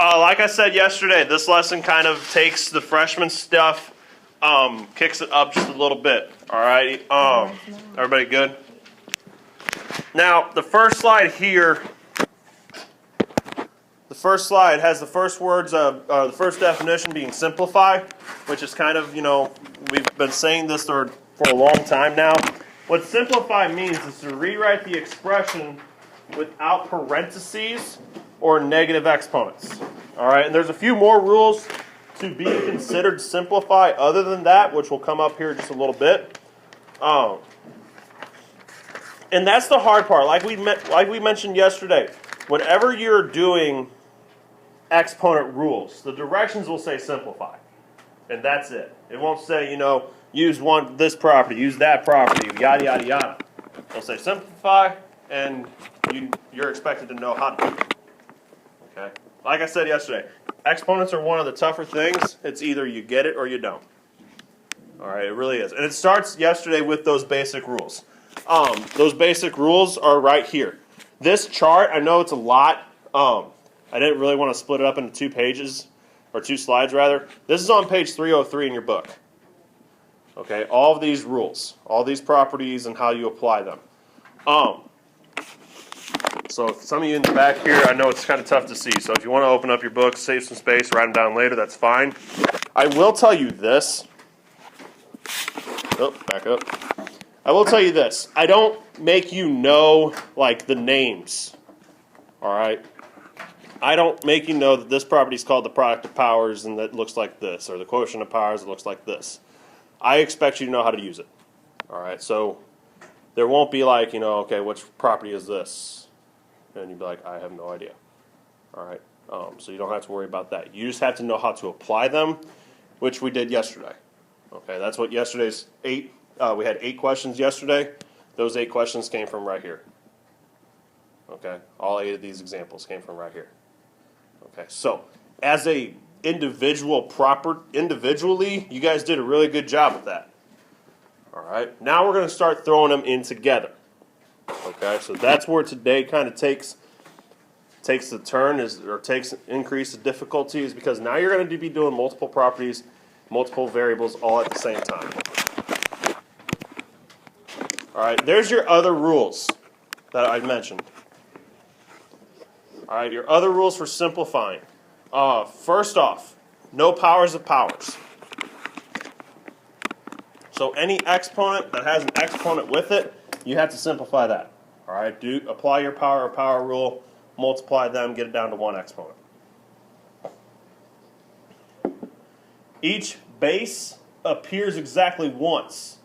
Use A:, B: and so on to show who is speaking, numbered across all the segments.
A: Like I said yesterday, this lesson kind of takes the freshman stuff, kicks it up just a little bit. All right. Everybody good? Now, the first slide here, the first slide has the first words of the first definition being simplify, which is kind of, we've been saying this for a long time now. What simplify means is to rewrite the expression without parentheses or negative exponents. All right, and there's a few more rules to be considered simplify other than that, which will come up here just a little bit. And that's the hard part. Like we mentioned yesterday, whenever you're doing exponent rules, the directions will say simplify, and that's it. It won't say, use this property, use that property, yada yada yada. It'll say simplify, and you're expected to know how to do it. Okay. Like I said yesterday, exponents are one of the tougher things. It's either you get it or you don't. All right, it really is, and it starts yesterday with those basic rules. Those basic rules are right here. This chart, I know it's a lot. I didn't really want to split it up into 2 pages, or 2 slides rather. This is on page 303 in your book. Okay, all of these rules, all these properties and how you apply them. So some of you in the back here, I know it's kind of tough to see. So if you want to open up your book, save some space, write them down later, that's fine. I will tell you this. Oh, back up. I will tell you this. I don't make you know, like, the names. All right? I don't make you know that this property is called the product of powers and that looks like this, or the quotient of powers that looks like this. I expect you to know how to use it. All right? So there won't be like, okay, which property is this? And you'd be like, I have no idea. All right? So you don't have to worry about that. You just have to know how to apply them, which we did yesterday. Okay, that's what yesterday's 8. We had 8 questions yesterday. Those 8 questions came from right here. Okay, all 8 of these examples came from right here. Okay, so as a individually, you guys did a really good job with that. All right, now we're going to start throwing them in together. Okay, so that's where today kind of takes the turn, takes increase the difficulty, is because now you're going to be doing multiple properties, multiple variables all at the same time. All right, there's your other rules that I mentioned. All right, your other rules for simplifying. First off, no powers of powers. So any exponent that has an exponent with it, you have to simplify that. All right, apply your power or power rule, multiply them, get it down to 1 exponent. Each base appears exactly once.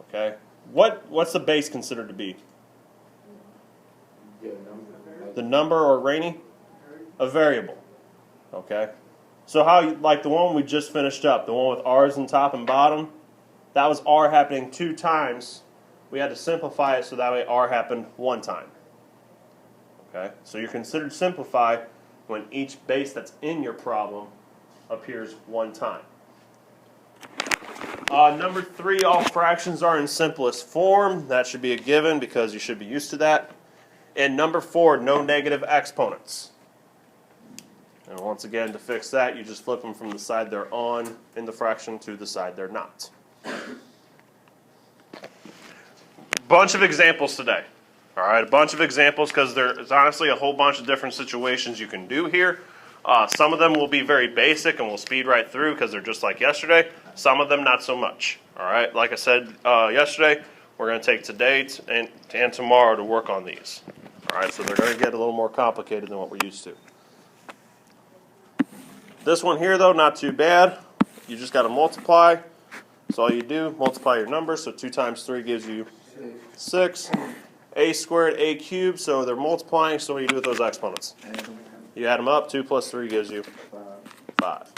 A: Okay, what's the base considered to be? The number or Rainey? A variable. Okay, so like the one we just finished up, the one with r's in top and bottom, that was r happening 2 times. We had to simplify it so that way r happened 1 time. Okay, so you're considered simplify when each base that's in your problem appears 1 time. Number 3, all fractions are in simplest form. That should be a given because you should be used to that. And number 4, no negative exponents. And once again, to fix that, you just flip them from the side they're on in the fraction to the side they're not. Bunch of examples today. All right, a bunch of examples because there's honestly a whole bunch of different situations you can do here. Some of them will be very basic and we'll speed right through because they're just like yesterday. Some of them not so much. All right, like I said yesterday, we're going to take today and tomorrow to work on these. All right, so they're going to get a little more complicated than what we're used to. This one here, though, not too bad. You just got to multiply. So all you do, multiply your numbers. So 2 times 3 gives you 6. A squared, a cubed. So they're multiplying. So what do you do with those exponents? You add them up. 2 plus 3 gives you 5.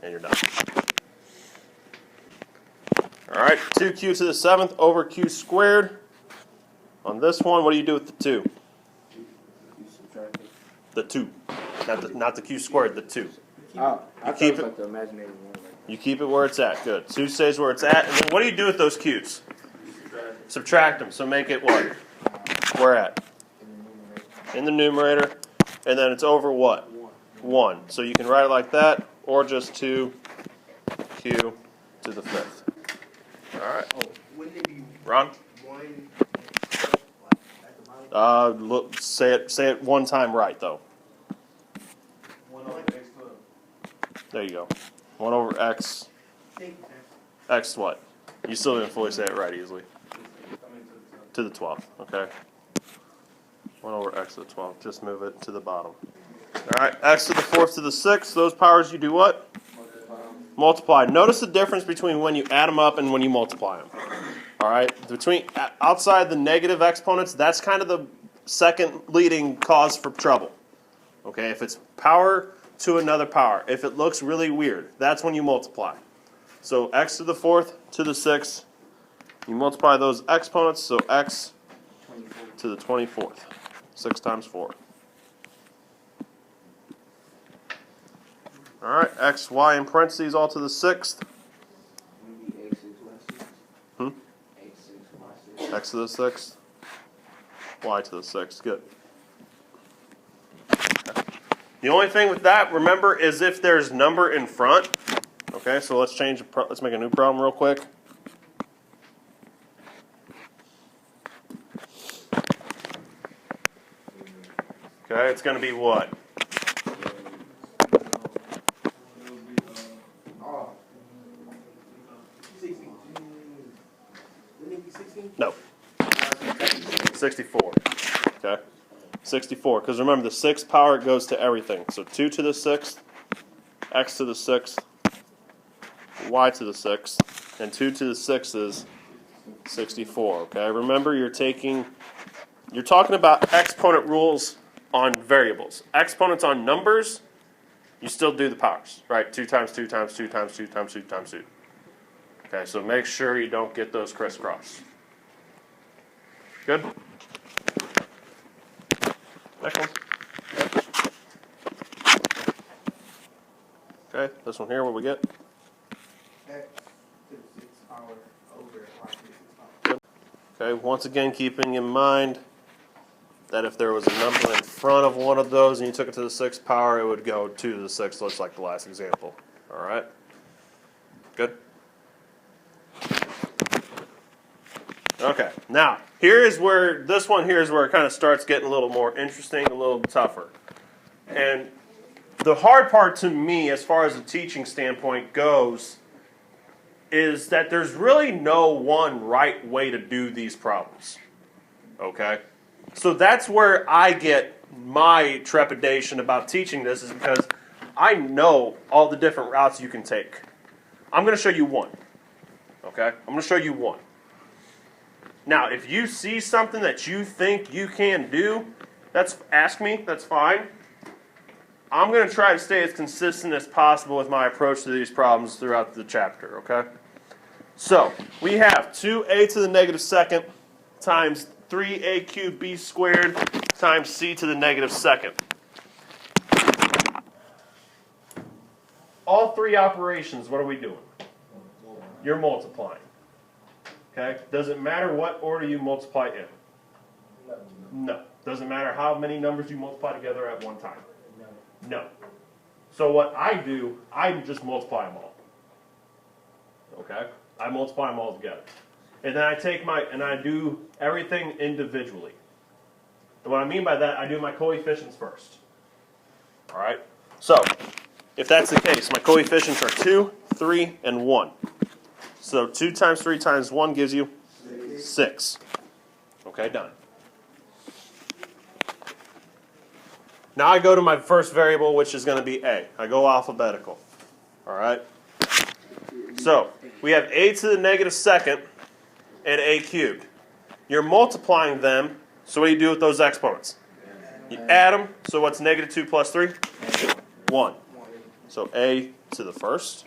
A: And you're done. All right, 2q to the 7th over q squared. On this one, what do you do with the 2? The 2. Not the q squared, the 2.
B: Oh, I thought it was like the imaginary one.
A: You keep it where it's at. Good. 2 stays where it's at. And then what do you do with those q's? Subtract them. So make it what? Where at? In the numerator. and then it's over what? 1. So you can write it like that, or just 2q to the 5th. All right.
B: Oh, wouldn't it be
A: Ron?
B: 1 at the bottom?
A: Look, say it one time right though.
B: 1 over x to
A: There you go. 1 over x. X what? You still didn't fully say it right easily. To the 12th, okay. 1 over x to the 12th. Just move it to the bottom. Alright, x to the 4th to the 6th. Those powers you do what? Multiply. Notice the difference between when you add them up and when you multiply them. Alright, outside the negative exponents, that's kind of the second leading cause for trouble. Okay, if it's power to another power, if it looks really weird, that's when you multiply. So x to the 4th to the 6th, you multiply those exponents, so x to the 24th. 6 times 4. Alright, x, y in parentheses all to the 6th. X to the 6th, y to the 6th. Good. Okay. The only thing with that, remember, is if there's number in front. Okay, so let's make a new problem real quick. Okay, it's going to be what? No. 64. Okay. 64. Because remember, the 6th power goes to everything. So 2 to the 6th, x to the 6th, y to the 6th, and 2 to the 6th is 64. Okay. Remember, you're talking about exponent rules on variables. Exponents on numbers, you still do the powers, right? 2 times 2 times 2 times 2 times 2 times 2. Okay, so make sure you don't get those crisscross. Good? Next one. Okay, this one here, what we get?
B: X to the 6th power over y to the 6th power.
A: Okay, once again, keeping in mind that if there was a number in front of one of those and you took it to the 6th power, it would go 2 to the 6th, just like the last example. All right? Good? Okay, now, this one here is where it kind of starts getting a little more interesting, a little tougher. And the hard part to me, as far as a teaching standpoint goes, is that there's really no one right way to do these problems. Okay? So that's where I get my trepidation about teaching this, is because I know all the different routes you can take. I'm going to show you one. Okay? I'm going to show you one. Now, if you see something that you think you can do, ask me, that's fine. I'm going to try to stay as consistent as possible with my approach to these problems throughout the chapter, okay? So, we have 2a to the negative 2nd times 3a cubed b squared times c to the negative 2nd. All three operations, what are we doing? You're multiplying. Okay? Doesn't matter what order you multiply in. No. Doesn't matter how many numbers you multiply together at one time. No. So what I do, I just multiply them all. Okay? I multiply them all together. And then I do everything individually. And what I mean by that, I do my coefficients first. Alright? So, if that's the case, my coefficients are 2, 3, and 1. So 2 times 3 times 1 gives you 6. Okay, done. Now I go to my first variable, which is going to be a. I go alphabetical. All right? So we have a to the negative 2nd and a cubed. You're multiplying them, so what do you do with those exponents? You add them, so what's negative 2 plus 3? 1. So a to the first.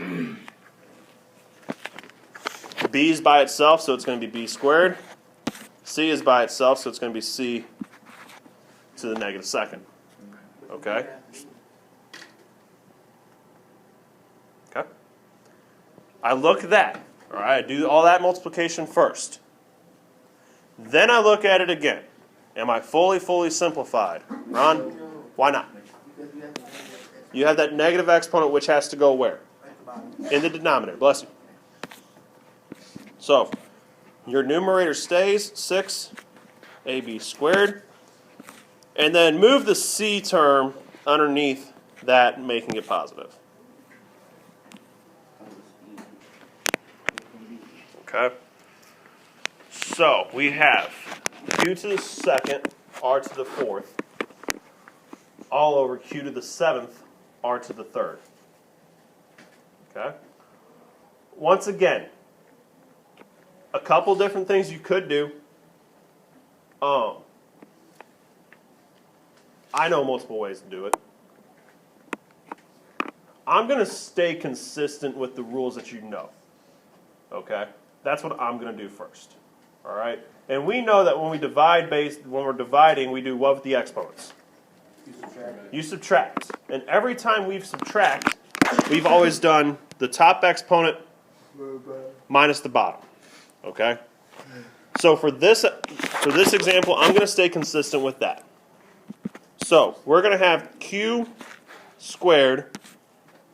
A: B is by itself, so it's going to be b squared. C is by itself, so it's going to be c to the negative 2nd. Okay? Okay? I look at that. All right? I do all that multiplication first. Then I look at it again. Am I fully simplified? Ron? Why not? You have that negative exponent which has to go where?
B: At the bottom.
A: In the denominator. Bless you. So, your numerator stays 6ab squared. And then move the c term underneath that, making it positive. Okay? So, we have q to the second, r to the fourth, all over q to the seventh, r to the third. Okay? Once again, a couple different things you could do. I know multiple ways to do it. I'm going to stay consistent with the rules that you know. Okay? That's what I'm going to do first. All right? And we know that when we divide when we're dividing, we do what with the exponents? You subtract. And every time we've subtract, we've always done the top exponent minus the bottom. Okay? So for this example, I'm going to stay consistent with that. So we're going to have q squared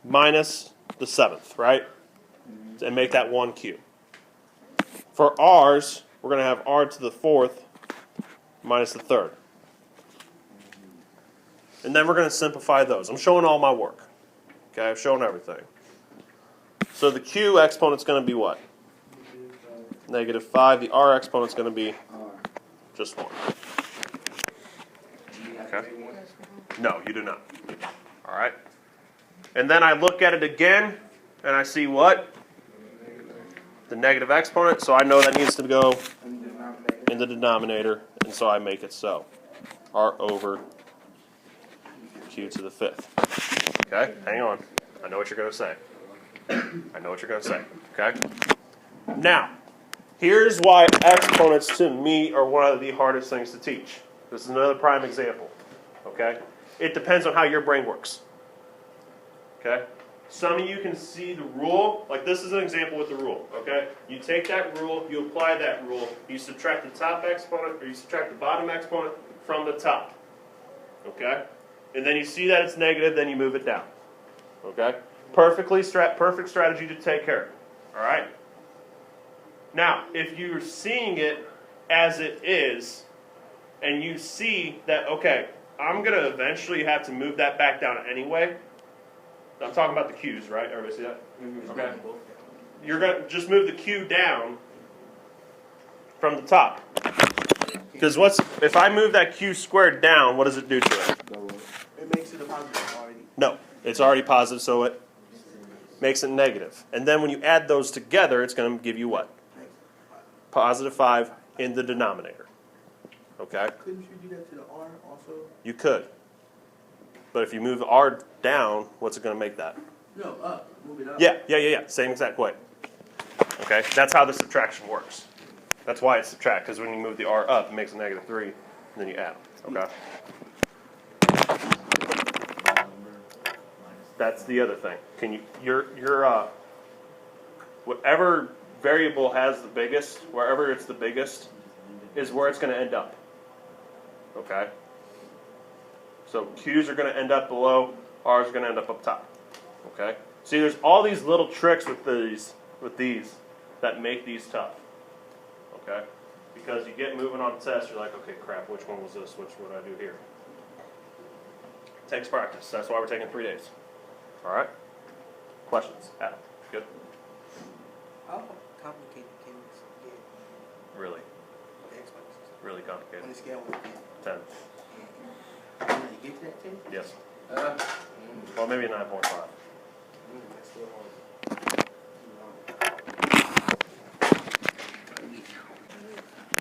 A: minus the seventh, right? And make that 1q. For r's, we're going to have r to the fourth minus the third. And then we're going to simplify those. I'm showing all my work. Okay, I've shown everything. So the q exponent's going to be what? -5. The r exponent's going to be just 1. Okay? No, you do not. All right? And then I look at it again, and I see what? The negative exponent, so I know that needs to go in the denominator, and so I make it so. R over q to the fifth. Okay? Hang on. I know what you're going to say. I know what you're going to say. Okay? Now, here's why exponents to me are one of the hardest things to teach. This is another prime example. Okay? It depends on how your brain works. Okay? Some of you can see the rule. Like this is an example with the rule. Okay? You take that rule, you apply that rule, you subtract the top exponent, or you subtract the bottom exponent from the top. Okay? And then you see that it's negative, then you move it down. Okay? Perfect strategy to take care of. Alright? Now, if you're seeing it as it is, and you see that, okay, I'm going to eventually have to move that back down anyway. I'm talking about the q's, right? Everybody see that? Okay. You're going to just move the q down from the top. Because if I move that q squared down, what does it do to it?
B: It makes it a positive already.
A: No, it's already positive, so it makes it negative. And then when you add those together, it's going to give you what? +5 in the denominator. Okay?
B: Couldn't you do that to the r also?
A: You could. But if you move r down, what's it going to make that?
B: No, up. Move it up.
A: Yeah. Same exact way. Okay? That's how the subtraction works. That's why it's subtract, because when you move the r up, it makes a -3, and then you add them. Okay? That's the other thing. Can you whatever variable has the biggest, wherever it's the biggest, is where it's going to end up. Okay? So q's are going to end up below, r's are going to end up top. Okay? See, there's all these little tricks with these that make these tough. Okay? Because you get moving on tests, you're like, okay, crap, which one was this? Which would I do here? It takes practice. That's why we're taking 3 days. All right? Questions? Adam? Good?
B: How complicated can this get?
A: Really?
B: The exponents.
A: Really complicated.
B: On the scale of
A: 10.
B: Can you get to that 10?
A: Yes. Well, maybe 9.5.
B: That's still hard.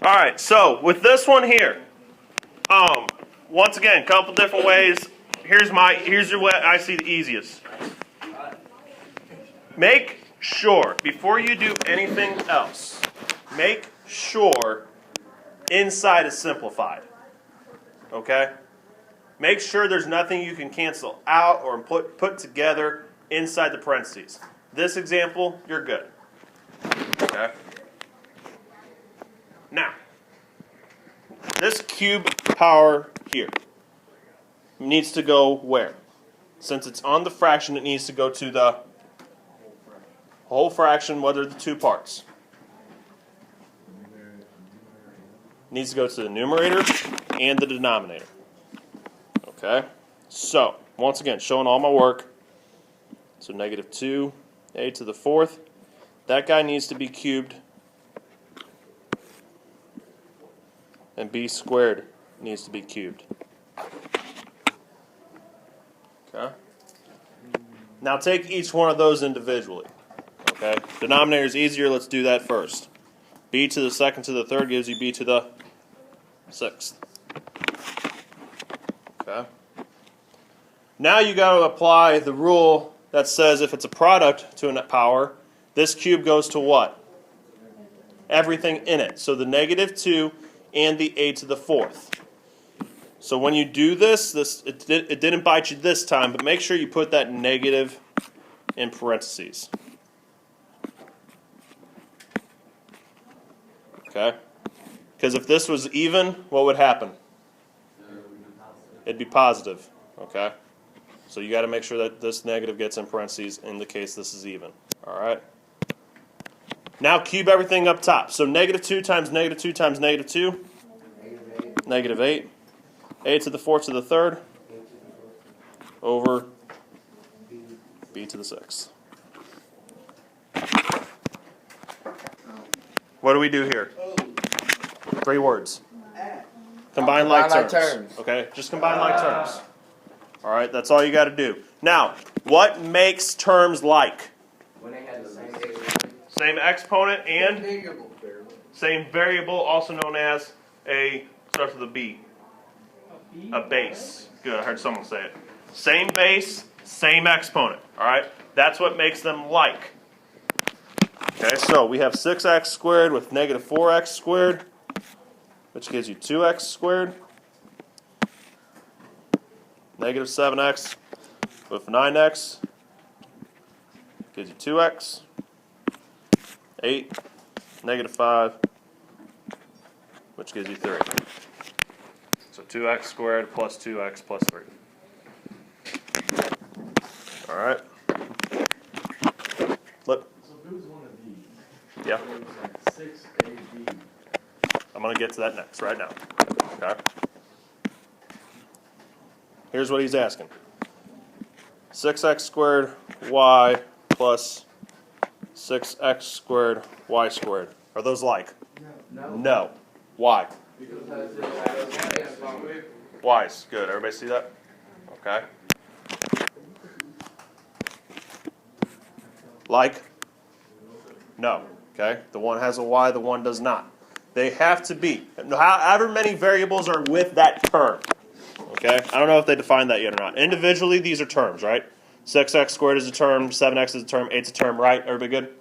A: All right, so with this one here, once again, a couple different ways. Here's the way I see the easiest. Make sure, before you do anything else, make sure inside is simplified. Okay? Make sure there's nothing you can cancel out or put together inside the parentheses. This example, you're good. Okay? Now, this cube power here needs to go where? since it's on the fraction, it needs to go to the whole fraction. What are the two parts? It needs to go to the numerator and the denominator. Okay? So, once again, showing all my work. So negative 2a to the fourth. That guy needs to be cubed. And b squared needs to be cubed. Okay? Now take each one of those individually. Okay? Denominator is easier. Let's do that first. B to the second to the third gives you b to the sixth. Okay? Now you got to apply the rule that says if it's a product to a power, this cube goes to what? Everything in it. So the negative 2 and the a to the fourth. So when you do this, it didn't bite you this time, but make sure you put that negative in parentheses. Okay? Because if this was even, what would happen? It'd be positive. Okay? So you got to make sure that this negative gets in parentheses in the case this is even. All right? Now cube everything up top. So negative 2 times negative 2 times negative 2. Negative 8. A to the fourth to the third. Over b to the sixth. What do we do here? 3 words. Combine like terms. Okay, just combine like terms. All right, that's all you got to do. Now, what makes terms like?
C: When they had the
A: same exponent and same variable, also known as starts with a B. A base. Good, I heard someone say it. Same base, same exponent. All right, that's what makes them like. Okay, so we have 6x squared with negative 4x squared, which gives you 2x squared. Negative 7x with 9x gives you 2x. 8, negative 5, which gives you 3. So 2x squared plus 2x plus 3. All right. Look.
D: So if it was one of these,
A: Yeah.
D: it was like 6AB.
A: I'm going to get to that next, right now. Okay. Here's what he's asking. 6x squared y plus 6x squared y squared. Are those like?
C: No.
A: No. Why?
C: Because
A: Y's. Good. Everybody see that? Okay. Like? No. Okay. The one has a y, the one does not. They have to be. However many variables are with that term. Okay? I don't know if they defined that yet or not. Individually, these are terms, right? 6x squared is a term, 7x is a term, 8's a term, right? Everybody good?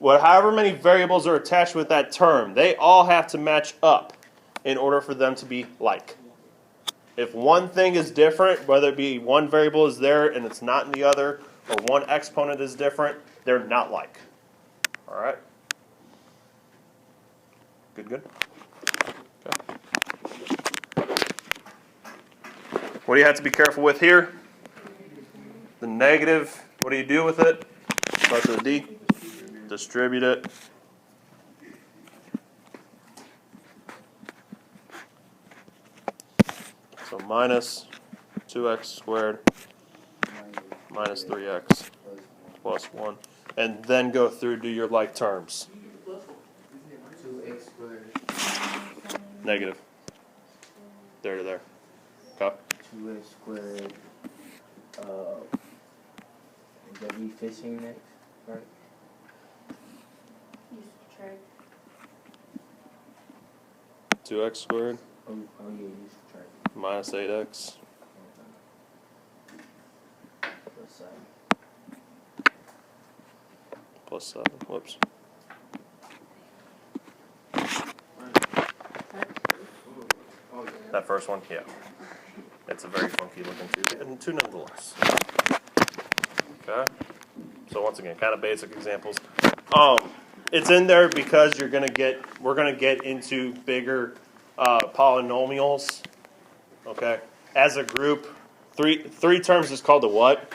A: However many variables are attached with that term, they all have to match up in order for them to be like. If one thing is different, whether it be one variable is there and it's not in the other, or one exponent is different, they're not like. All right? Good? Okay. What do you have to be careful with here? The negative, what do you do with it? Starts with a D. Distribute it. So minus 2x squared minus 3x plus 1. And then go through, do your like terms.
C: 2x squared.
A: Negative. There to there. Okay.
C: 2x squared. That we fishing next, right?
E: Use the tray.
A: 2x squared
C: Oh yeah, use the tray.
A: minus 8x
C: Plus 7.
A: plus 7. Whoops. That first one? Yeah. It's a very funky looking two nonetheless. Okay. So once again, kind of basic examples. It's in there because we're gonna get into bigger polynomials. Okay. As a group, Three terms is called a what?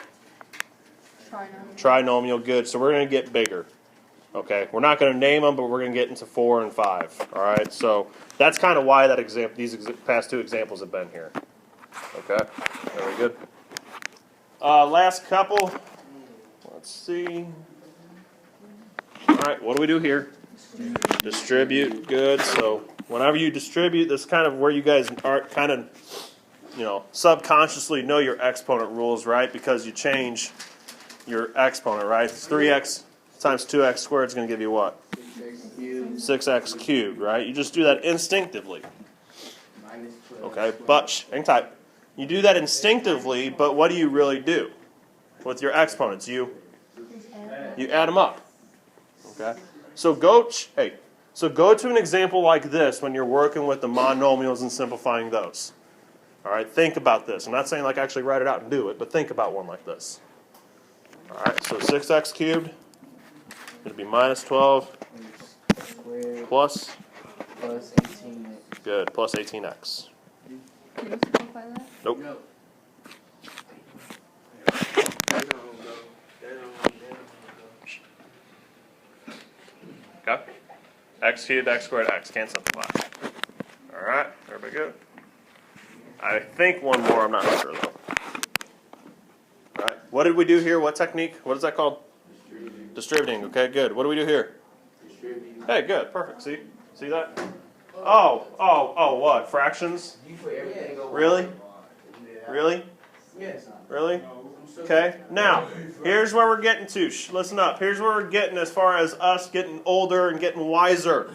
E: Trinomial.
A: Trinomial. Good. So we're going to get bigger. Okay. We're not going to name them, but we're going to get into 4 and 5. All right. So that's kind of why these past two examples have been here. Okay. Very good. Last couple. Let's see. All right. What do we do here? Distribute. Good. So whenever you distribute, this is kind of where you guys are kind of, subconsciously know your exponent rules, right? Because you change your exponent, right? 3x times 2x squared is going to give you what? 6x cubed, right? You just do that instinctively. Okay, but, hang tight. You do that instinctively, but what do you really do with your exponents? You add them up. Okay? So go to an example like this when you're working with the monomials and simplifying those. All right, think about this. I'm not saying like actually write it out and do it, but think about one like this. All right, so 6x cubed is going to be minus 12
C: Squared
A: plus
C: 18x.
A: good plus 18x.
E: Can you simplify that?
A: Nope. Okay. X cubed, x squared, x. Can't simplify. All right, everybody good? I think one more. I'm not sure though. All right. What did we do here? What technique? What is that called? Distributing. Okay, good. What do we do here? Hey, good. Perfect. See that? Oh, what? Fractions? Really? Really?
B: Yes.
A: Really? Okay. Now, here's where we're getting to. Listen up. Here's where we're getting as far as us getting older and getting wiser.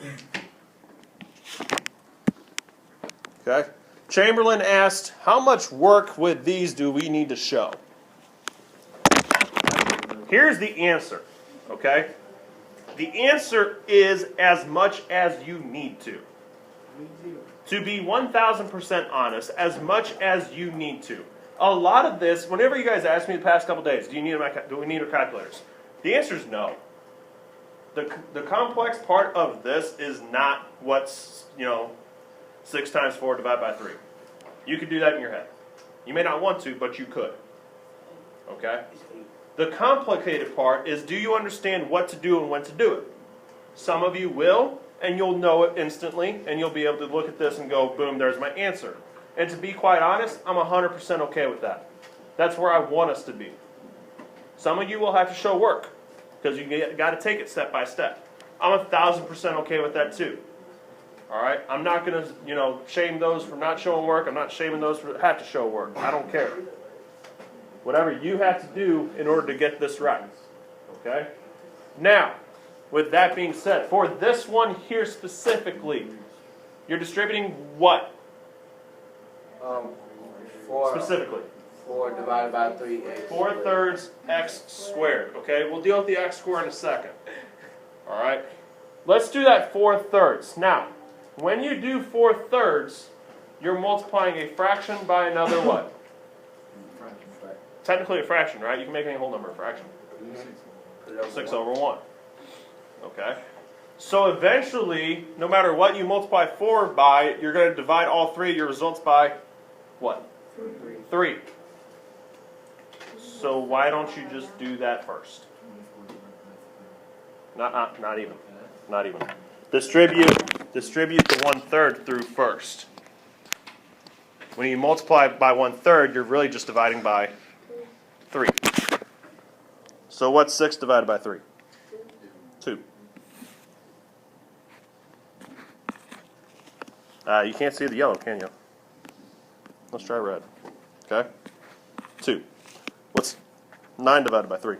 A: Okay. Chamberlain asked, how much work with these do we need to show? Here's the answer. Okay? The answer is as much as you need to. To be 1,000% honest, as much as you need to. A lot of this, whenever you guys ask me the past couple days, do we need our calculators? The answer is no. The complex part of this is not what's, 6 times 4 divided by 3. You could do that in your head. You may not want to, but you could. Okay? The complicated part is, do you understand what to do and when to do it? Some of you will, and you'll know it instantly, and you'll be able to look at this and go, boom, there's my answer. And to be quite honest, I'm 100% okay with that. That's where I want us to be. Some of you will have to show work, because you got to take it step by step. I'm 1,000% okay with that too. All right? I'm not going to, shame those for not showing work. I'm not shaming those for have to show work. I don't care. Whatever you have to do in order to get this right. Okay? Now, with that being said, for this one here specifically, you're distributing what?
C: 4
A: Specifically.
C: 4 divided by 3x.
A: 4/3 x squared. Okay, we'll deal with the x squared in a second. All right, let's do that 4/3. Now, when you do 4/3, you're multiplying a fraction by another what? Technically a fraction, right? You can make any whole number a fraction. 6 over 1. Okay. So eventually, no matter what you multiply 4 by, you're going to divide all three of your results by what? 3. So why don't you just do that first? Not even. Not even. Distribute the 1/3 through first. When you multiply by 1/3, you're really just dividing by 3. So what's 6 divided by 3? 2. You can't see the yellow, can you? Let's try red. Okay? 2. What's 9 divided by 3?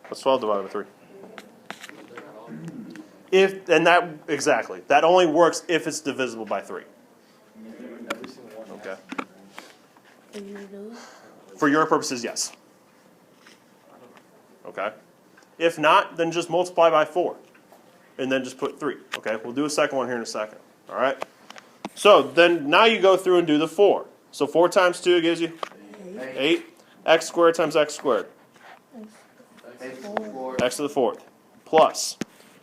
A: What's 12 divided by 3? Exactly. That only works if it's divisible by 3. Okay. For your purposes, yes. Okay. If not, then just multiply by 4. And then just put 3. Okay, we'll do a second one here in a second. All right? So then now you go through and do the 4. So 4 times 2 gives you 8. X squared times x squared. X to the 4th. Plus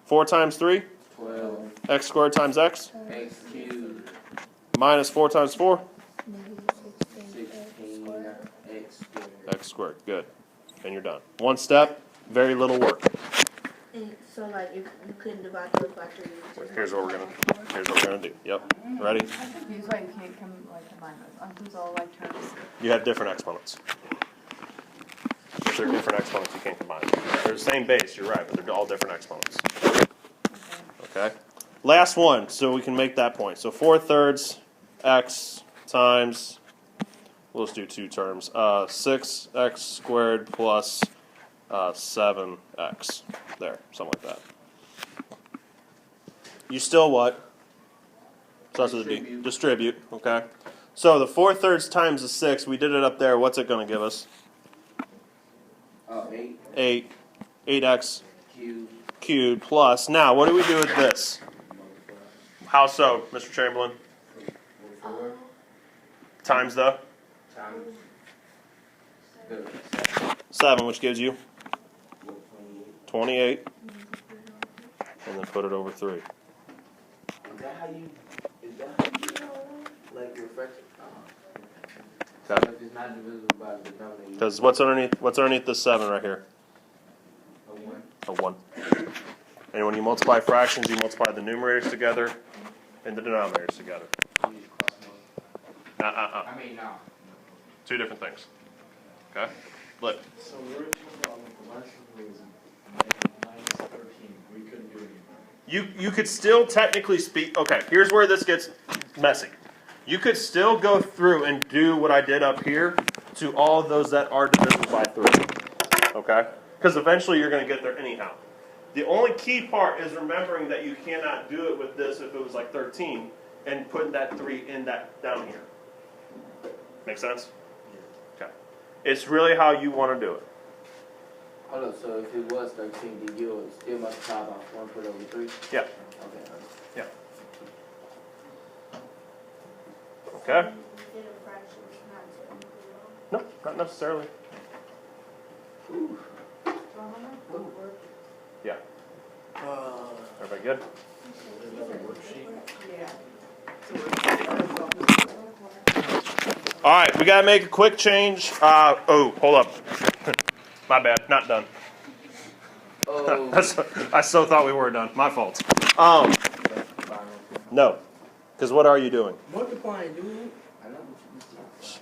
A: 4 times 3.
C: 12.
A: X squared times x.
C: X cubed.
A: Minus 4 times 4.
C: 16.
A: x squared. Good. And you're done. One step, very little work.
F: And so like if you couldn't divide those by 3, you would just
A: Here's what we're gonna do. Yep. Ready?
E: Use why you can't combine those. Includes all like terms.
A: You have different exponents. If they're different exponents, you can't combine them. They're the same base, you're right, but they're all different exponents. Okay? Last one, so we can make that point. So 4/3 x times, we'll just do two terms, 6x squared plus 7x. There, something like that. You still what? Starts with a D. Distribute, okay? So the 4/3 times the 6, we did it up there. What's it going to give us?
C: 8
A: 8x
C: cubed.
A: cubed plus. Now, what do we do with this? How so, Mr. Chamberlain? Times the
C: Times
A: 7, which gives you 28. And then put it over 3.
C: Is that how you like your fraction? So
A: Okay.
C: if it's not divisible by the denominator,
A: Because what's underneath this 7 right here?
C: a 1.
A: A 1. And when you multiply fractions, you multiply the numerators together and the denominators together.
C: You just cross them over. I mean, no.
A: Two different things. Okay? Look.
D: So we're talking about like the last one was minus 13. We couldn't do anything.
A: You could still technically speak. Okay, here's where this gets messy. You could still go through and do what I did up here to all of those that are divisible by 3. Okay? Because eventually you're going to get there anyhow. The only key part is remembering that you cannot do it with this if it was like 13 and putting that 3 in that down here. Make sense? Okay. It's really how you want to do it.
C: Hold up, so if it was 13, then you would still multiply by 1 put over 3?
A: Yeah.
C: Okay.
A: Yeah. Okay?
F: Instead of fractions, not to include all.
A: No, not necessarily. Yeah. Everybody good? All right, we gotta make a quick change. Oh, hold up. My bad, not done.
C: Oh,
A: I so thought we were done. My fault. No, because what are you doing?
C: multiplying, dude. I know what you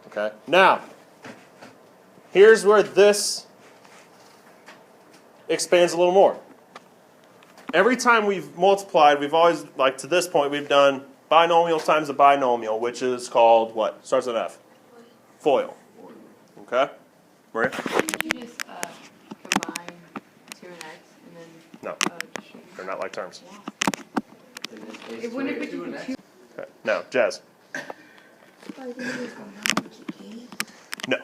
A: Okay. Now, here's where this expands a little more. Every time we've multiplied, we've always, like to this point, we've done binomial times a binomial, which is called what? Starts with F. FOIL. Okay? Maria?
E: You just combine 2 and x and then
A: No,
E: just
A: they're not like terms.
E: it wouldn't be 2
A: Okay. No, Jazz. No.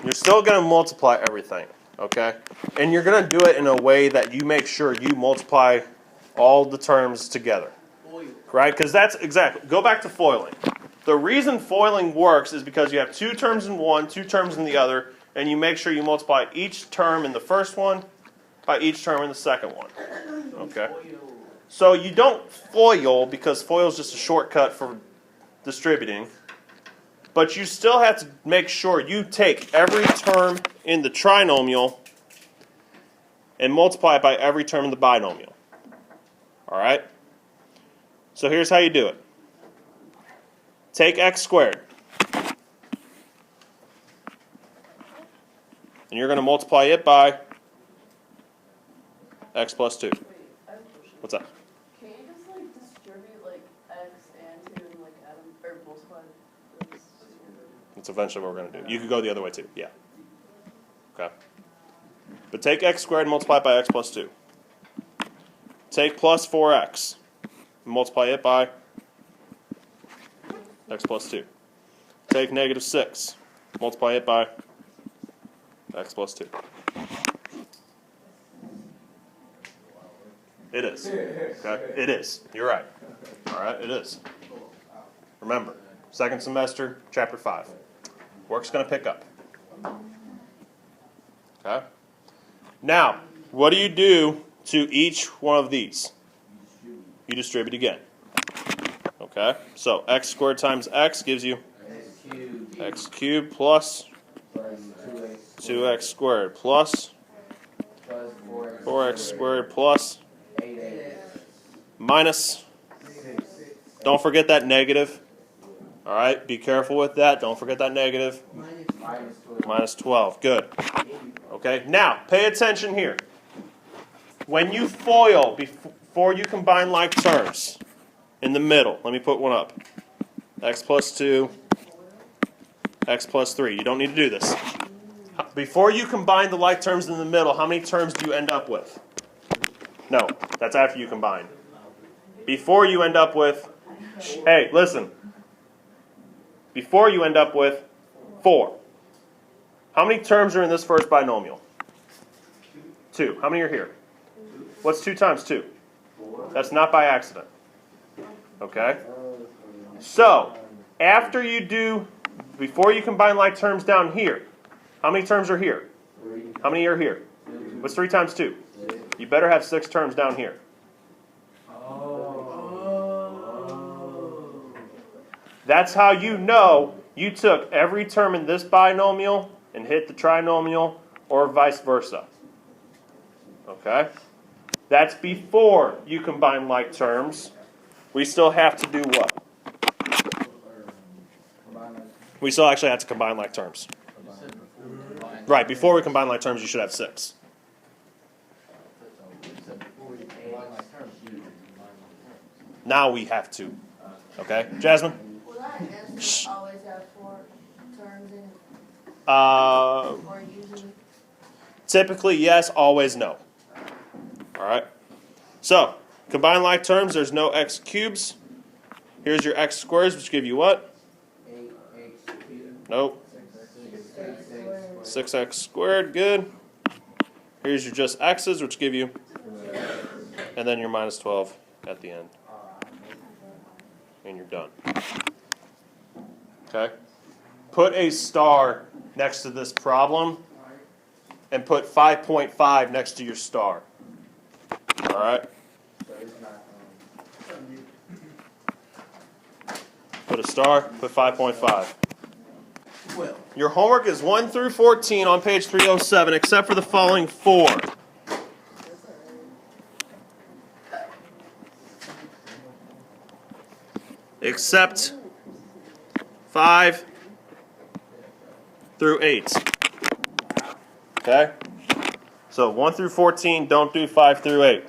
A: You're still going to multiply everything, okay? And you're going to do it in a way that you make sure you multiply all the terms together. Right? Because that's exactly. Go back to foiling. The reason foiling works is because you have 2 terms in one, 2 terms in the other, and you make sure you multiply each term in the first one by each term in the second one. Okay? So you don't FOIL because FOIL is just a shortcut for distributing. But you still have to make sure you take every term in the trinomial and multiply it by every term in the binomial. All right? So here's how you do it. Take x squared. And you're going to multiply it by x plus 2. What's that?
G: Can you just like distribute like x and 2 and like add them or multiply those?
A: That's eventually what we're going to do. You could go the other way too. Yeah. Okay. But take x squared and multiply it by x plus 2. Take plus 4x and multiply it by x plus 2. Take negative 6. Multiply it by x plus 2. It is. Okay? It is. You're right. All right? It is. Remember, second semester, chapter 5. Work's going to pick up. Okay? Now, what do you do to each one of these? You distribute again. Okay? So x squared times x gives you
C: X cubed.
A: x cubed plus
C: plus 2x
A: 2x squared plus
C: plus
A: 4x squared plus
C: 8x
A: minus. Don't forget that negative. All right, be careful with that. Don't forget that negative.
C: minus 12.
A: Minus 12. Good. Okay, now pay attention here. When you FOIL before you combine like terms, in the middle, let me put one up. X plus 2, x plus 3. You don't need to do this. Before you combine the like terms in the middle, how many terms do you end up with? No, that's after you combine. Before you end up with, hey, listen. Before you end up with 4. How many terms are in this first binomial? 2. How many are here? What's 2 times 2? That's not by accident. Okay? So, after you do, before you combine like terms down here, how many terms are here? How many are here? What's 3 times 2? You better have 6 terms down here. That's how you know you took every term in this binomial and hit the trinomial, or vice versa. Okay? That's before you combine like terms. We still have to do what? We still actually have to combine like terms. Right, before we combine like terms, you should have 6. Now we have to. Okay? Jasmine?
F: Will that answer always have 4 terms in it?
A: Uh,
F: Or usually?
A: Typically, yes. Always, no. All right. So, combine like terms. There's no x cubes. Here's your x squares, which give you what?
C: 8x cubed.
A: Nope. 6x squared. Good. Here's your just x's, which give you, and then your minus 12 at the end. And you're done. Okay? Put a star next to this problem and put 5.5 next to your star. All right?
C: So it's not,
A: Put a star, put 5.5. Your homework is 1 through 14 on page 307, except for the following 4. Except 5 through 8. Okay? So 1 through 14, don't do 5 through 8.